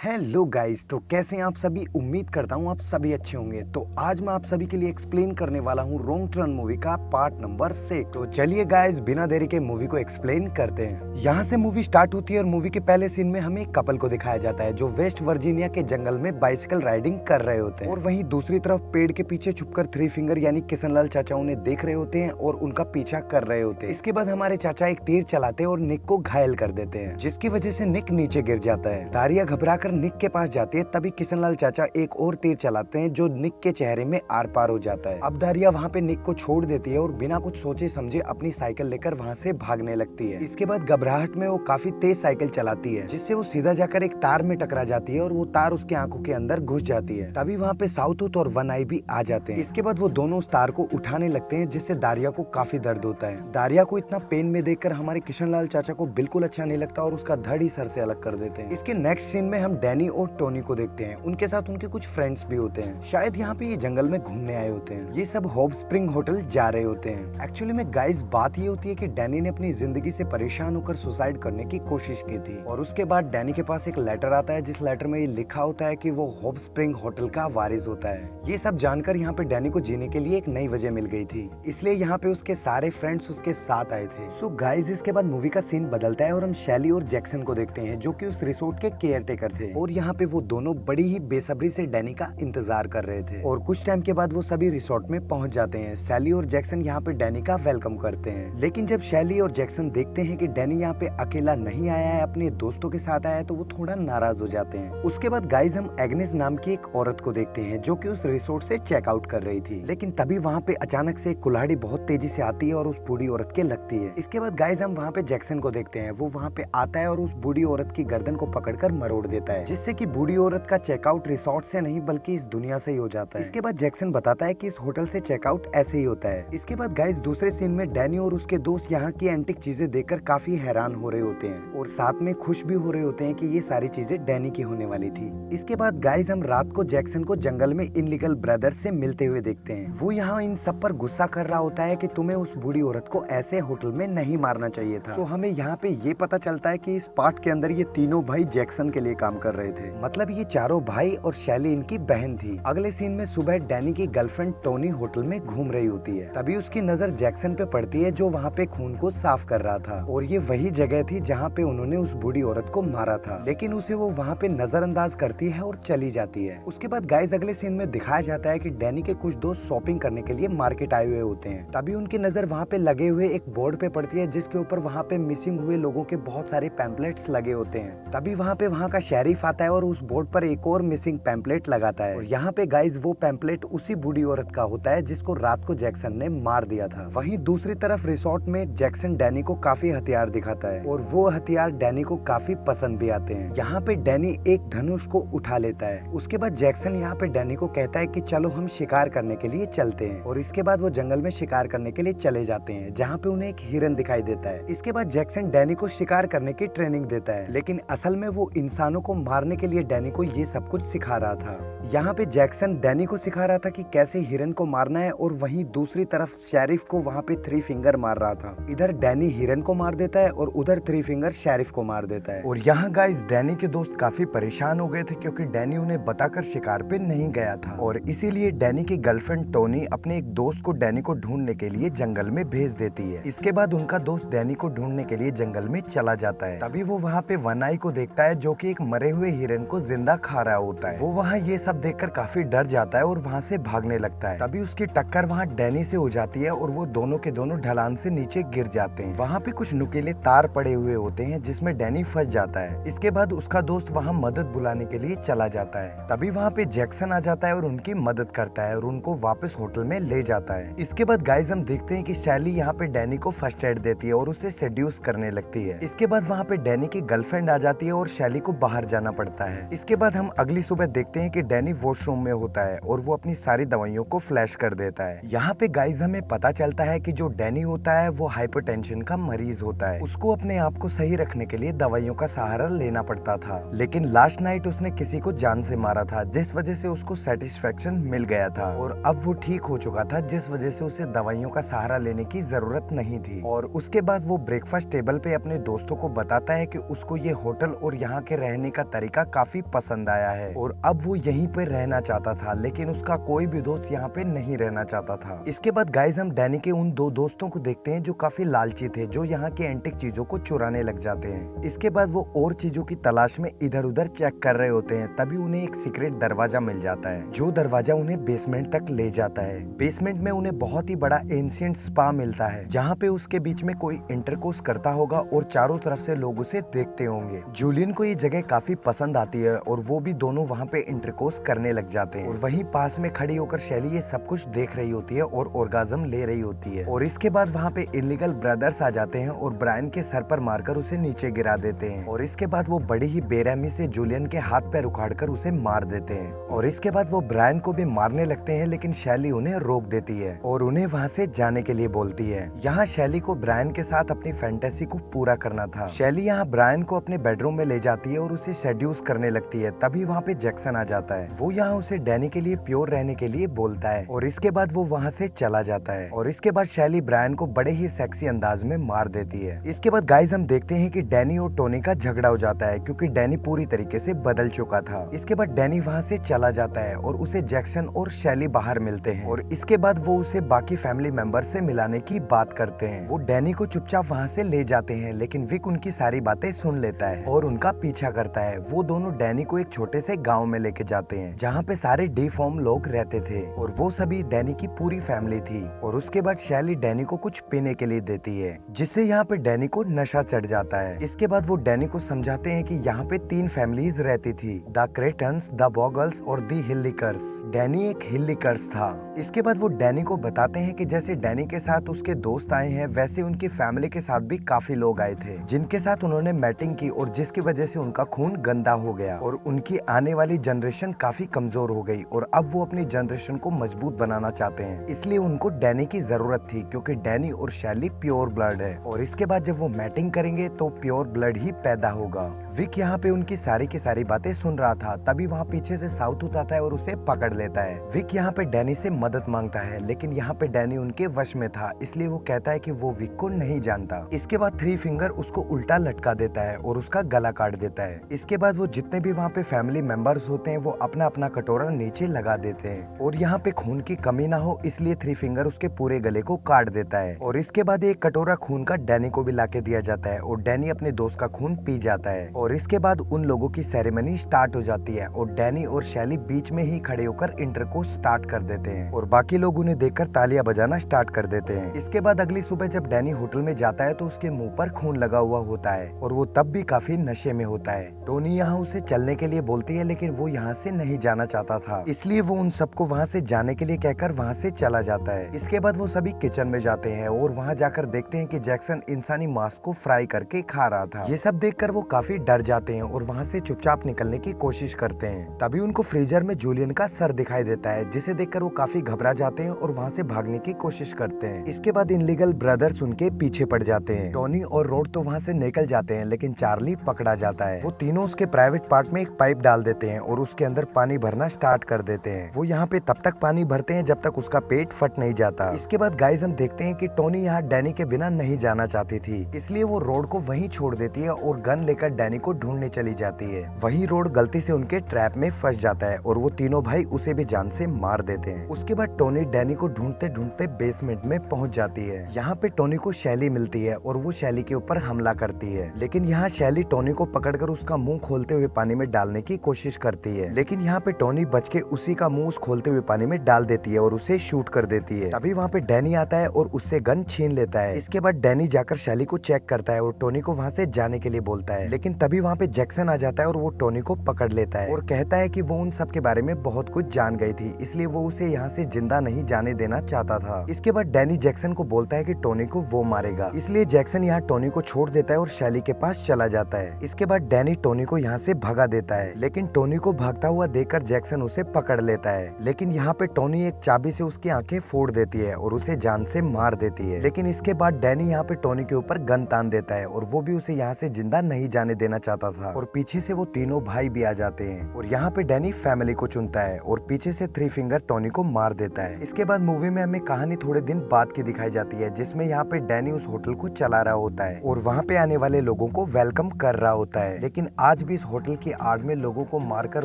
Hello guys, तो कैसे हैं आप सभी। उम्मीद करता हूं आप सभी अच्छे होंगे। तो आज मैं आप सभी के लिए एक्सप्लेन करने वाला हूं रॉन्ग टर्न मूवी का पार्ट नंबर 6। तो चलिए गाइस, बिना देरी के मूवी को एक्सप्लेन करते हैं। यहां से मूवी स्टार्ट होती है और मूवी के पहले सीन में हमें एक कपल को दिखाया जाता है जो वेस्ट वर्जीनिया के जंगल में बाइसिकल राइडिंग कर रहे होते हैं और वहीं दूसरी तरफ पेड़ के पीछे छुपकर थ्री फिंगर यानी किशनलाल चाचा उन्हें देख रहे होते हैं और उनका पीछा कर रहे होते हैं। इसके बाद हमारे चाचा एक तीर चलाते हैं और निक को घायल कर देते हैं, जिसकी वजह से निक नीचे गिर जाता है। दारिया घबराकर निक के पास जाती है, तभी किशनलाल चाचा एक और तीर चलाते हैं जो निक के चेहरे में आर पार हो जाता है। अब दारिया वहाँ पे निक को छोड़ देती है और बिना कुछ सोचे समझे अपनी साइकिल लेकर वहाँ से भागने लगती है। इसके बाद घबराहट में वो काफी तेज साइकिल चलाती है, जिससे वो सीधा जाकर एक तार में टकरा जाती है और वो तार उसकी आंखों के अंदर घुस जाती है। तभी वहाँ पे साउथूथ और वन आई भी आ जाते हैं। इसके बाद वो दोनों उस तार को उठाने लगते हैं, जिससे दारिया को काफी दर्द होता है। दारिया को इतना पेन में देखकर हमारे किशनलाल चाचा को बिल्कुल अच्छा नहीं लगता और उसका धड़ ही सर से अलग कर देते हैं। इसके नेक्स्ट सीन में हम डैनी और टोनी को देखते हैं। उनके साथ उनके कुछ फ्रेंड्स भी होते हैं, शायद यहाँ पे ये जंगल में घूमने आए होते हैं। ये सब होप स्प्रिंग होटल जा रहे होते हैं। एक्चुअली में गाइस, बात ये होती है कि डैनी ने अपनी जिंदगी से परेशान होकर सुसाइड करने की कोशिश की थी और उसके बाद डैनी के पास एक लेटर आता है, जिस लेटर में ये लिखा होता है कि वो होप स्प्रिंग होटल का वारिस होता है। ये सब जानकर यहाँ पे डैनी को जीने के लिए एक नई वजह मिल गई थी, इसलिए यहाँ पे उसके सारे फ्रेंड्स उसके साथ आए थे। सो गाइस, इसके बाद मूवी का सीन बदलता है और हम शैली और जैक्सन को देखते हैं, जो कि उस रिसोर्ट के केयर टेकर थे और यहाँ पे वो दोनों बड़ी ही बेसब्री से डैनी का इंतजार कर रहे थे। और कुछ टाइम के बाद वो सभी रिसोर्ट में पहुंच जाते हैं। शैली और जैक्सन यहाँ पे डैनी का वेलकम करते हैं, लेकिन जब शैली और जैक्सन देखते हैं कि डैनी यहाँ पे अकेला नहीं आया है, अपने दोस्तों के साथ आया है, तो वो थोड़ा नाराज हो जाते हैं। उसके बाद गाइज हम एग्नेस नाम की एक औरत को देखते हैं, जो कि उस रिसोर्ट से चेकआउट कर रही थी। लेकिन तभी वहाँ पे अचानक से एक कुल्हाड़ी बहुत तेजी से आती है और उस बूढ़ी औरत के लगती है। इसके बाद गाइज हम वहाँ पे जैक्सन को देखते हैं। वो वहाँ पे आता है और उस बूढ़ी औरत की गर्दन को पकड़कर मरोड़ देता है, जिससे कि बूढ़ी औरत का चेकआउट रिसोर्ट से नहीं बल्कि इस दुनिया से ही हो जाता है। इसके बाद जैक्सन बताता है कि इस होटल से चेकआउट ऐसे ही होता है। इसके बाद गाइस, दूसरे सीन में डैनी और उसके दोस्त यहाँ की एंटिक चीजें देखकर काफी हैरान हो रहे होते हैं और साथ में खुश भी हो रहे होते हैं कि ये सारी चीजें डैनी की होने वाली थी। इसके बाद गाइस, हम रात को जैक्सन को जंगल में इनलीगल ब्रदर से मिलते हुए देखते हैं। वो यहाँ इन सब पर गुस्सा कर रहा होता है कि तुम्हें उस बूढ़ी औरत को ऐसे होटल में नहीं मारना चाहिए था। तो हमें यहाँ पे ये पता चलता है कि इस पार्ट के अंदर ये तीनों भाई जैक्सन के लिए काम कर रहे थे, मतलब ये चारों भाई और शैली इनकी बहन थी। अगले सीन में सुबह डैनी की गर्लफ्रेंड टोनी होटल में घूम रही होती है, तभी उसकी नजर जैक्सन पे पड़ती है, जो वहाँ पे खून को साफ कर रहा था और ये वही जगह थी जहाँ पे उन्होंने उस बूढ़ी औरत को मारा था। लेकिन उसे वो वहाँ पे नजरअंदाज करती है और चली जाती है। उसके बाद गाइस, अगले सीन में दिखाया जाता है कि डैनी के कुछ दोस्त शॉपिंग करने के लिए मार्केट आए हुए होते हैं। तभी उनकी नजर वहाँ पे लगे हुए एक बोर्ड पे पड़ती है, जिसके ऊपर वहाँ पे मिसिंग हुए लोगों के बहुत सारे पैम्पलेट्स लगे होते हैं। तभी वहाँ पे वहाँ का शेरिफ आता है और उस बोर्ड पर एक और मिसिंग पैम्पलेट लगाता है और यहाँ पे गाइस, वो पैम्पलेट उसी बूढ़ी औरत का होता है जिसको रात को जैक्सन ने मार दिया था। वहीं दूसरी तरफ रिसोर्ट में जैक्सन डैनी को काफी हथियार दिखाता है और वो हथियार डैनी को काफी पसंद भी आते हैं। यहाँ पे डैनी एक धनुष को उठा लेता है। उसके बाद जैक्सन यहाँ पे डैनी को कहता है कि चलो हम शिकार करने के लिए चलते हैं और इसके बाद वो जंगल में शिकार करने के लिए चले जाते हैं, जहाँ पे उन्हें एक हिरन दिखाई देता है। इसके बाद जैक्सन डैनी को शिकार करने की ट्रेनिंग देता है, लेकिन असल में वो इंसानों को मारने के लिए डैनी को ये सब कुछ सिखा रहा था। यहाँ पे जैक्सन डैनी को सिखा रहा था कि कैसे हिरन को मारना है और वहीं दूसरी तरफ शेरिफ को वहाँ पे थ्री फिंगर मार रहा था। इधर डैनी हिरन को मार देता है और उधर थ्री फिंगर शेरिफ को मार देता है। और यहाँ गाइस, डैनी के दोस्त काफी परेशान हो गए थे क्योंकि डैनी उन्हें बताकर शिकार पे नहीं गया था और इसीलिए डैनी की गर्लफ्रेंड टोनी अपने एक दोस्त को डैनी को ढूंढने के लिए जंगल में भेज देती है। इसके बाद उनका दोस्त डैनी को ढूंढने के लिए जंगल में चला जाता है। तभी वो वहाँ पे वन आई को देखता है, जो कि एक मरे हुए हिरन को जिंदा खा रहा होता है। वो वहाँ ये सब देखकर काफी डर जाता है और वहाँ से भागने लगता है। तभी उसकी टक्कर वहाँ डैनी से हो जाती है और वो दोनों के दोनों ढलान से नीचे गिर जाते हैं। वहाँ पे कुछ नुकीले तार पड़े हुए होते हैं, जिसमें डैनी फंस जाता है। इसके बाद उसका दोस्त वहाँ मदद बुलाने के लिए चला जाता है। तभी वहाँ पे जैक्सन आ जाता है और उनकी मदद करता है और उनको वापस होटल में ले जाता है। इसके बाद गाइस, हम देखते हैं कि शैली यहाँ पे डैनी को फर्स्ट एड देती है और उसे सेड्यूस करने लगती है। इसके बाद वहाँ पे डैनी की गर्लफ्रेंड आ जाती है और शैली को बाहर जाना पड़ता है। इसके बाद हम अगली सुबह देखते हैं कि डैनी वॉशरूम में होता है और वो अपनी सारी दवाइयों को फ्लैश कर देता है। यहाँ पे गाइस, हमें पता चलता है कि जो डैनी होता है वो हाइपरटेंशन का मरीज होता है। उसको अपने आप को सही रखने के लिए दवाइयों का सहारा लेना पड़ता था, लेकिन लास्ट नाइट उसने किसी को जान से मारा था, जिस वजह से उसको सेटिस्फेक्शन मिल गया था और अब वो ठीक हो चुका था, जिस वजह से उसे दवाइयों का सहारा लेने की जरूरत नहीं थी। और उसके बाद वो ब्रेकफास्ट टेबल पे अपने दोस्तों को बताता है कि उसको ये होटल और यहाँ के रहने का तरीका काफी पसंद आया है और अब वो यहीं पे रहना चाहता था, लेकिन उसका कोई भी दोस्त यहाँ पे नहीं रहना चाहता था। इसके बाद गाइज हम डैनी के उन दो दोस्तों को देखते हैं जो काफी लालची थे, जो यहाँ के एंटिक चीजों को चुराने लग जाते हैं। इसके बाद वो और चीजों की तलाश में इधर उधर चेक कर रहे होते हैं, तभी उन्हें एक सीक्रेट दरवाजा मिल जाता है, जो दरवाजा उन्हें बेसमेंट तक ले जाता है। बेसमेंट में उन्हें बहुत ही बड़ा एंशिएंट स्पा मिलता है, जहाँ पे उसके बीच में कोई इंटरकोर्स करता होगा और चारों तरफ से लोग उसे देखते होंगे। जूलियन को ये जगह काफी पसंद आती है और वो भी दोनों वहाँ पे इंटरकोर्स करने लग जाते हैं। और वहीं पास में खड़ी होकर शैली ये सब कुछ देख रही होती है और ऑर्गाज्म ले रही होती है। और इसके बाद वहाँ पे इलीगल ब्रदर्स आ जाते हैं और ब्रायन के सर पर मारकर उसे नीचे गिरा देते हैं। और इसके बाद वो बड़ी ही बेरहमी से जूलियन के हाथ पैर उखाड़कर उसे मार देते हैं। और इसके बाद वो ब्रायन को भी मारने लगते हैं, लेकिन शैली उन्हें रोक देती है और उन्हें वहाँ से जाने के लिए बोलती है। यहाँ शैली को ब्रायन के साथ अपनी फैंटेसी को पूरा करना था। शैली यहाँ ब्रायन को अपने बेडरूम में ले जाती है और उसे सेड्यूस करने लगती है। तभी वहाँ पे जैक्सन आ जाता है। वो यहाँ उसे डैनी के लिए प्योर रहने के लिए बोलता है और इसके बाद वो वहाँ से चला जाता है। और इसके बाद शैली ब्रायन को बड़े ही सेक्सी अंदाज में मार देती है। इसके बाद गाइस हम देखते हैं कि डैनी और टोनी का झगड़ा हो जाता है, क्योंकि डैनी पूरी तरीके से बदल चुका था। इसके बाद डैनी वहाँ से चला जाता है और उसे जैक्सन और शैली बाहर मिलते हैं। और इसके बाद वो उसे बाकी फैमिली मेंबर से मिलाने की बात करते हैं। वो डैनी को चुपचाप वहाँ से ले जाते हैं, लेकिन विक उनकी सारी बातें सुन लेता है और उनका पीछा करता है। वो दोनों डैनी को एक छोटे से गाँव में लेके जाते हैं, जहाँ पे सारे डिफॉर्म लोग रहते थे और वो सभी डैनी की पूरी फैमिली थी। और उसके बाद शैली डैनी को कुछ पीने के लिए देती है, जिससे यहाँ पे डैनी को नशा चढ़ जाता है। इसके बाद वो डैनी को समझाते हैं कि यहाँ पे 3 फैमिलीज रहती थी, द क्रेटन्स, द बॉगल्स और द हिल्लिकर्स। डैनी एक हिल्लिकर्स था। इसके बाद वो डैनी को बताते हैं कि जैसे डैनी के साथ उसके दोस्त आए हैं, वैसे उनकी फैमिली के साथ भी काफी लोग आए थे, जिनके साथ उन्होंने मैटिंग की और जिसकी वजह से उनका खून गंदा हो गया और उनकी आने वाली जनरेशन काफी कमजोर हो गई और अब वो अपनी जनरेशन को मजबूत बनाना चाहते हैं। इसलिए उनको डैनी की जरूरत थी, क्योंकि डैनी और शैली प्योर ब्लड है और इसके बाद जब वो मैटिंग करेंगे तो प्योर ब्लड ही पैदा होगा। विक यहाँ पे उनकी सारी की सारी बातें सुन रहा था, तभी वहाँ पीछे से साउथ आता है और उसे पकड़ लेता है। विक यहाँ पे डैनी से मदद मांगता है, लेकिन यहाँ पे डैनी उनके वश में था, इसलिए वो कहता है कि वो विक को नहीं जानता। इसके बाद 3 फिंगर उसको उल्टा लटका देता है और उसका गला काट देता है। इसके बाद वो जितने भी वहाँ पे फैमिली मेंबर्स होते हैं, वो अपना अपना कटोरा नीचे लगा देते हैं और यहाँ पे खून की कमी ना हो, इसलिए 3 फिंगर उसके पूरे गले को काट देता है। और इसके बाद एक कटोरा खून का डैनी को भी लाके दिया जाता है और डैनी अपने दोस्त का खून पी जाता है। और इसके बाद उन लोगों की सेरेमनी स्टार्ट हो जाती है और डैनी और शैली बीच में ही खड़े होकर इंटर को स्टार्ट कर देते हैं और बाकी लोग उन्हें देखकर तालियां बजाना स्टार्ट कर देते हैं। इसके बाद अगली सुबह जब डैनी होटल में जाता है तो उसके मुंह पर खून लगा हुआ होता है और वो तब भी काफी नशे में होता है। टोनी यहाँ उसे चलने के लिए बोलती है, लेकिन वो यहाँ से नहीं जाना चाहता था, इसलिए वो उन सबको वहाँ से जाने के लिए कहकर वहाँ से चला जाता है। इसके बाद वो सभी किचन में जाते हैं और वहाँ जाकर देखते हैं कि जैक्सन इंसानी मांस को फ्राई करके खा रहा था। ये सब देखकर वो काफी डर जाते हैं और वहाँ से चुपचाप निकलने की कोशिश करते हैं। तभी उनको फ्रीजर में जूलियन का सर दिखाई देता है, जिसे देखकर वो काफी घबरा जाते हैं और वहाँ से भागने की कोशिश करते हैं। इसके बाद इनलीगल ब्रदर्स उनके पीछे पड़ जाते हैं। टोनी और रोड तो वहाँ से निकल जाते हैं, लेकिन चार्ली पकड़ा जाता है। वो तीनों उसके प्राइवेट पार्ट में एक पाइप डाल देते हैं और उसके अंदर पानी भरना स्टार्ट कर देते हैं। वो यहाँ पे तब तक पानी भरते हैं जब तक उसका पेट फट नहीं जाता। इसके बाद गाइस हम देखते हैं कि टोनी यहाँ डैनी के बिना नहीं जाना चाहती थी, इसलिए वो रोड को वहीं छोड़ देती है और गन लेकर डैनी को ढूंढने चली जाती है। वही रोड गलती से उनके ट्रैप में फंस जाता है और वो तीनों भाई उसे भी जान से मार देते हैं। उसके बाद टोनी डैनी को ढूंढते ढूंढते बेसमेंट में पहुंच जाती है। यहाँ पे टोनी को शैली मिलती है और वो शैली के ऊपर हमला करती है, लेकिन यहाँ शैली टोनी को पकड़कर उसका मुंह खोलते हुए पानी में डालने की कोशिश करती है, लेकिन यहाँ पे टोनी बच के उसी का मुंह खोलते हुए पानी में डाल देती है और उसे शूट कर देती है। तभी वहाँ पे डैनी आता है और उससे गन छीन लेता है। इसके बाद डैनी जाकर शैली को चेक करता है और टोनी को वहाँ से जाने के लिए बोलता है, लेकिन तभी वहाँ पे जैक्सन आ जाता है और वो टोनी को पकड़ लेता है और कहता है कि वो उन सब के बारे में बहुत कुछ जान गई थी, इसलिए वो उसे यहाँ से जिंदा नहीं जाने देना चाहता था। इसके बाद डैनी जैक्सन को बोलता है कि टोनी को वो मारेगा, इसलिए जैक्सन यहाँ टोनी को छोड़ देता है और शैली के पास चला जाता है। इसके बाद डैनी टोनी को यहाँ से भगा देता है, लेकिन टोनी को भागता हुआ देखकर जैक्सन उसे पकड़ लेता है, लेकिन यहाँ पे टोनी एक चाबी से उसकी आंखें फोड़ देती है और उसे जान से मार देती है। लेकिन इसके बाद डैनी यहाँ पे टोनी के ऊपर गन तान देता है और वो भी उसे यहाँ से जिंदा नहीं जाने देना चाहता था और पीछे से वो तीनों भाई भी आ जाते हैं और यहाँ पे डैनी फैमिली को चुनता है और पीछे से थ्री फिंगर टोनी को मार देता है। इसके बाद मूवी में हमें कहानी थोड़े दिन बाद की दिखाई जाती है, जिसमें यहाँ पे डैनी उस होटल को चला रहा होता है और वहाँ पे आने वाले लोगों को वेलकम कर रहा होता है, लेकिन आज भी इस होटल की आड़ में लोगों को मारकर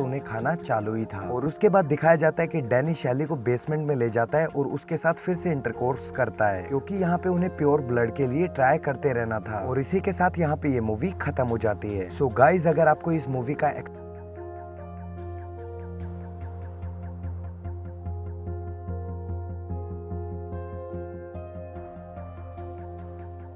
उन्हें खाना चालू ही था। और उसके बाद दिखाया जाता है कि डैनी शैली को बेसमेंट में ले जाता है और उसके साथ फिर से इंटरकोर्स करता है, क्योंकि यहाँ पे उन्हें प्योर ब्लड के लिए ट्राई करते रहना था। और इसी के साथ यहाँ पे ये मूवी खत्म हो जाती है। सो गाइज, अगर आपको इस मूवी का